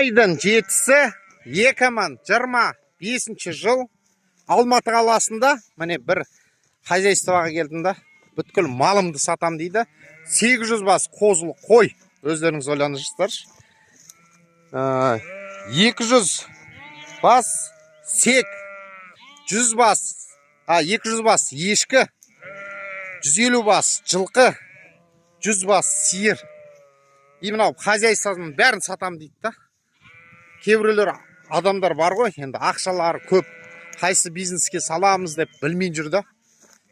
Айдың 7-сі 2025 жыл Алматы қаласында міне бір хозяйствоға келдім да, бүткіл малымды сатам дейді. 800 бас қозылы қой, өздеріңіз ойланыңыздаршы. 200 бас сек, 200 бас ешкі, 150 бас жылқы, 100 бас сиыр. Именно хозяйствоның бәрін сатам дейді да. Кейбіреулер адамдар бар ғой, енді ақшалары көп, қайсы бизнеске саламыз деп білмей жүрді.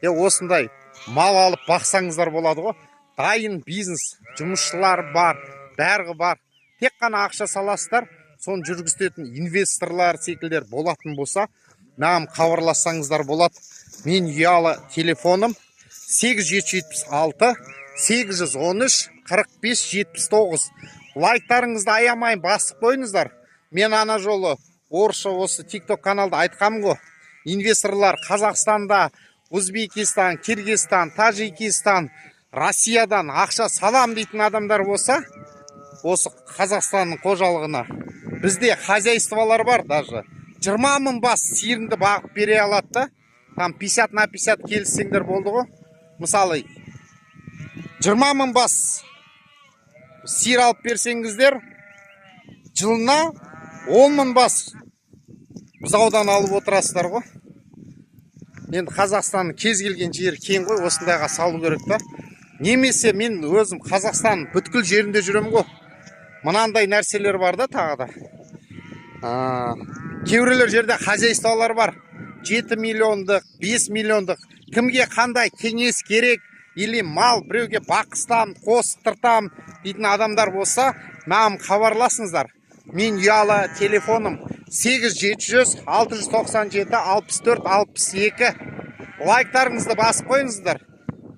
Осындай мал алып бақсаңыздар болады ғой. Дайын бизнес, жұмысшылар бар, бәрі бар. Тек қана ақша саласыздар, соны жүргізетін инвесторлар секілдер болатын болса, маған хабарлассаңыздар болады. Мен ұялы телефоным 8776 813 45 79. Лайктарыңызды аямайын басып қойыңыздар. Мен ана жолы орысша осы TikTok каналда айтқам ғой. Инвесторлар Қазақстанда, Өзбекистан, Киргизстан, Тажикистан, Россиядан ақша салам дейтін адамдар болса, осы Қазақстанның қожалығына бізде хозяйстволар бар, даже 20 мың бас сиырыңды бағып бере алады да. Там 50 на 50 келіссеңдер болды ғой. Мысалы 20 мың бас сиыр алып берсеңіздер, жылына 10 мың бас бұзаудан алып отырасыздар ғой. Енді Қазақстанның кез келген жері кең ғой, осындайға салу керек та. Немесе мен өзім Қазақстанның бүткіл жерінде жүрем ғой. Мынандай нәрселер бар да тағы да. Кейбіреулер жерде хозяйстволар бар. 7 миллиондық, 5 миллиондық. Кімге қандай кеңес керек, или мал біреуге бақыстам, қостыртам дейтін адамдар болса, маған хабарласыңыздар. Мен ұялы телефоным 8700 697 64 62. Лайктарыңызды басып қойыңыздар.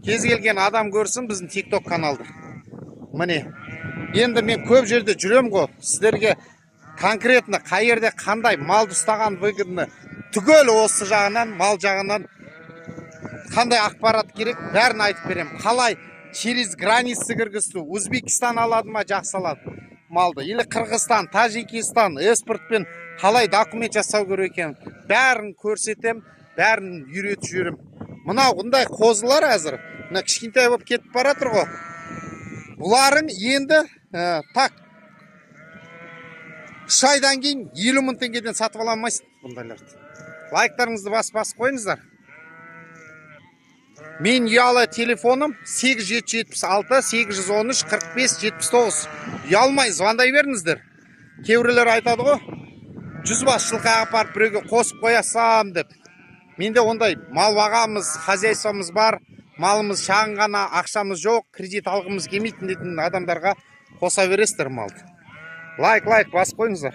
Кез келген адам көрсін біздің TikTok каналды. Міне, енді мен көп жерде жүрем ғой. Сіздерге конкретно қай жерде қандай малды ұстаған выгодны түгел осы жағынан, мал жағынан қандай ақпарат керек, бәрін айтып берем. Қалай через границы кіргізді, Өзбекистан алады ма, жақсы алады малды, или Қырғызстан, Тажикистан, экспортпен қалай документ жасау керек екен, бәрін көрсетем, бәрін үйретіп жүрем. Мынау бұндай қозылар әзір, мына кішкентай болып кетіп баратыр ғой. Бұларын енді так 3 айдан кейін 50 мың теңгеден сатып ала алмайсың бұндайларды. Лайктарыңызды басып қойыңыздар. Мен ұялы телефоным 8776 813 45 79. Ұялмай звондай беріңіздер. Кейбіреулер айтады ғой, 100 бас жылқы апарып біреуге қосып қоясам деп. Менде ондай мал бағамыз, хозяйствомыз бар, малымыз шағын ғана, ақшамыз жоқ, кредит алғымыз келмейтін дейтін адамдарға қоса бересіздер малды. Лайк басып қойыңыздар.